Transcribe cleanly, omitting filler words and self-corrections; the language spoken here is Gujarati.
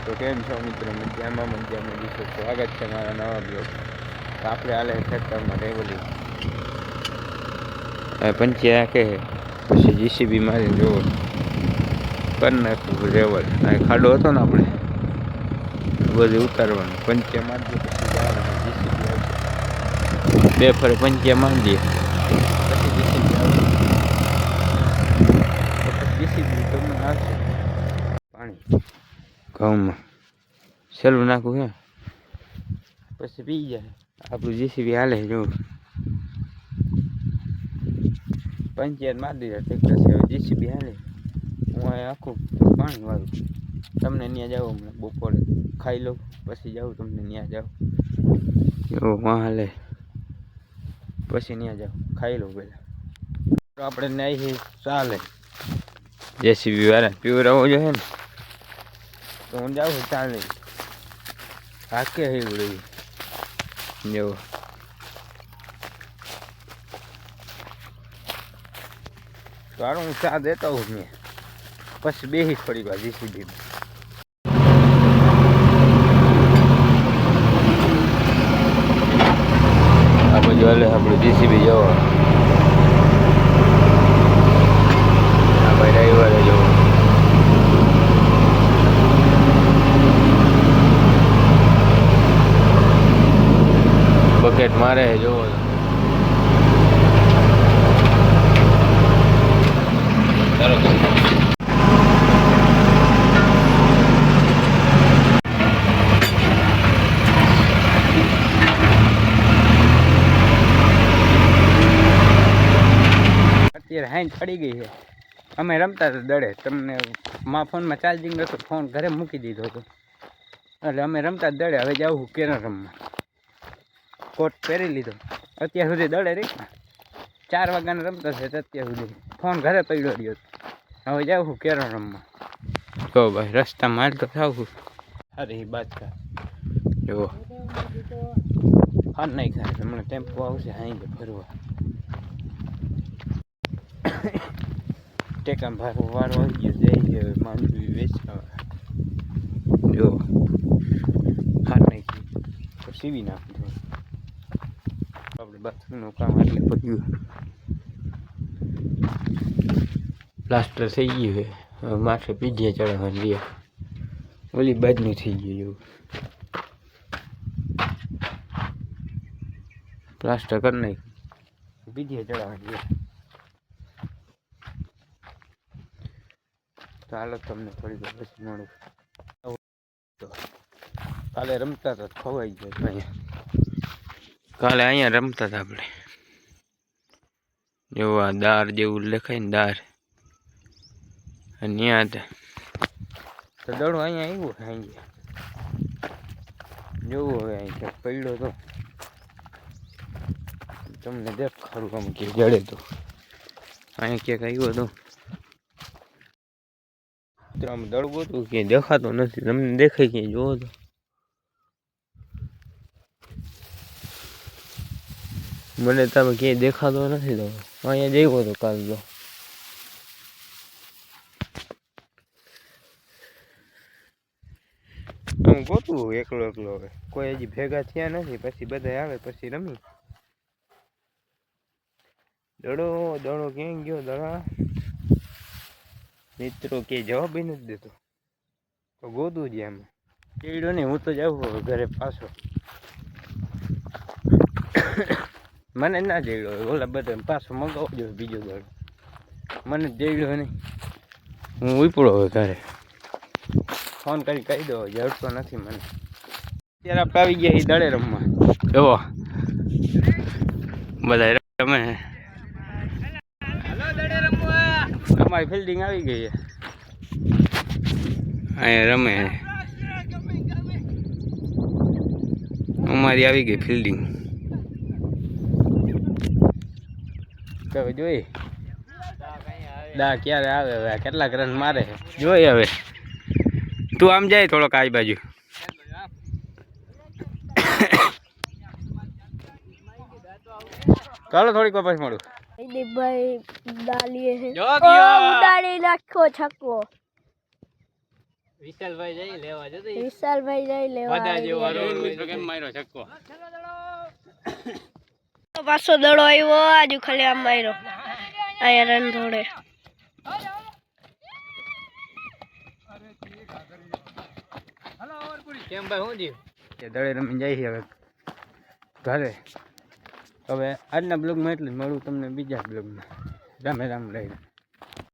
તો કેમ છો મિત્રો? મજામાં દીશો સ્વાગત છે મારા નવા બ્લોગ. તો આપણે હાલે ખેતરમાં રેવલી પંચ્યા કે પછી જીસીબી મારી જોવો કરી નાખવું રેવલ. ખાડો હતો ને આપણે બધું ઉતારવાનું. પંચ્યા મારી દે પછી જવાનું જીસીબી આવશે. 2 ફરે પંચ્યા મારી દે પછી જીસીબી આવશે. જીસીબી તમને આવશે પાણી ઘઉંમાં સહેલું નાખવું હે પછી પી જાય આપણું જીસીબી હાલે. જો પંચાયત મારી દીધા ટ્રેક્ટર છે, જીસીબી હાલે. હું અહીં આખું પાણી વાળું. તમને ત્યાં જાઉં હમણાં બપોરે ખાઈ લઉં પછી જાઉં તમને ત્યાં જાઉં. એવું વાં હાલે પછી ત્યાં જાઉં ખાઈ લઉં પહેલાં. આપણે નહીં ચાલે જેસીબી વાળા પીવરાવો જોઈએ ને તો હું જાઉં ચાલે હાકે હેવડું જેવો. તો હારું હું ચા દેતો હોઉં મેં પછી બેસી થોડી વાર જીસીબી. આ બાજુ હાલે આપણું જીસીબી જવો. આ ભાઈ ડ્રાઈવરે જવો. બકેટ મારે જોવો. અત્યારે હાઈન પડી ગઈ છે. અમે રમતા હતા દડે. તમને મારા ફોનમાં ચાર્જિંગ હતો, ફોન ઘરે મૂકી દીધો હતો એટલે અમે રમતા દડે. હવે જાઉં કેરમ રમવા. કોટ પહેરી લીધો. અત્યાર સુધી દડે રહી 4 વાગ્યાને રમતા છે અત્યાર સુધી ફોન ઘરે પડ્યો રહ્યો. હવે જાઉં કેરમ રમવા. કહો ભાઈ રસ્તા માર તો થાવ. અરે એ બાત કા જો હા નહીં ખાય તમને ટેમ્પો આવશે હાઈ ફરવા. ટેકામ ભારો વારો આવી ગયો. જઈ ગયો માંડવી વેચવા. જો હા નહીં તો સીવી નાખજો. આપણે બાથરૂમનું કામ એટલે પડ્યું. પ્લાસ્ટર થઈ ગયું છે. હવે માથે પીઢીએ ચડાવવાની રહ્યા. ઓલી બાજનું થઈ ગયું એવું. પ્લાસ્ટર કરી નાખ્યું. પીઢીએ ચડાવવાની રહ્યા. તો હાલો તમને થોડી વાર પછી મળું. કાલે રમતા હતા ખવાઈ ગયો અહીંયા. કાલે અહીંયા રમતા હતા આપણે. જો આ દાર જેવું લખાય ને દાર ત્યાં હતા. તો દડો અહીંયા આવ્યો અહીંયા જોવું. હવે અહીં ક્યાંક પડ્યો તો તમને દેખાડું આમ કે જડે તો અહીંયા ક્યાંક આવ્યો હતો. આમ દડવું હતું ક્યાંય દેખાતો નથી. તમને દેખાય ક્યાંય જોવો તો મને તમે ક્યાંય દેખાતો નથી. તો અહીંયા જઈવો હતો કાલ તો. હું ગોતું એકલો હવે કોઈ હજી ભેગા થયા નથી. પછી બધા આવે પછી રમી. દડો દડો ક્યાં ગયો? દડા મિત્રો કે જવાબ નથી દેતો. તો ગોતું જ એમ ચેડ્યો નહીં. હું તો જાઉં ઘરે પાછો. મને ના જડ્યો. ઓલા બધા પાછો મગાવવો જોઈએ બીજો દડો. મને જડ્યો નહીં. હું ઉપડો હવે ઘરે. ફોન કરી કહી દો જડતો નથી મને. અત્યારે આપણે આવી ગયા એ દડે રમવા. એવો બધા રમે. અમારી ફિલ્ડિંગ આવી ગઈ છે. અહીંયા રમે અમારી આવી ગઈ ફિલ્ડિંગ. તો જોઈ દા ક્યારે આવે. હવે કેટલાક રન મારે જોઈ. હવે તું આમ જાય થોડોક આ બાજુ. ચાલો થોડીક વાપસ મળું. ભાઈ ડાલીએ છે. ઉડાડી નાખો છક્કો. વિશાલભાઈ જઈ લેવા જતો વિશાલભાઈ જઈ લેવા બધા જેવો રોડ મિત્રો કેમ માર્યો છક્કો પાછો દડો આવ્યો આજુ ખાલી આમ માર્યો અહીંયા રન થોડે કેમ ભાઈ હું જીવ કે દડે રમી જાય છે હવે ઘરે હવે આજના બ્લોગમાં એટલું જ મળું તમને બીજા બ્લોગમાં રામે રામ લઈને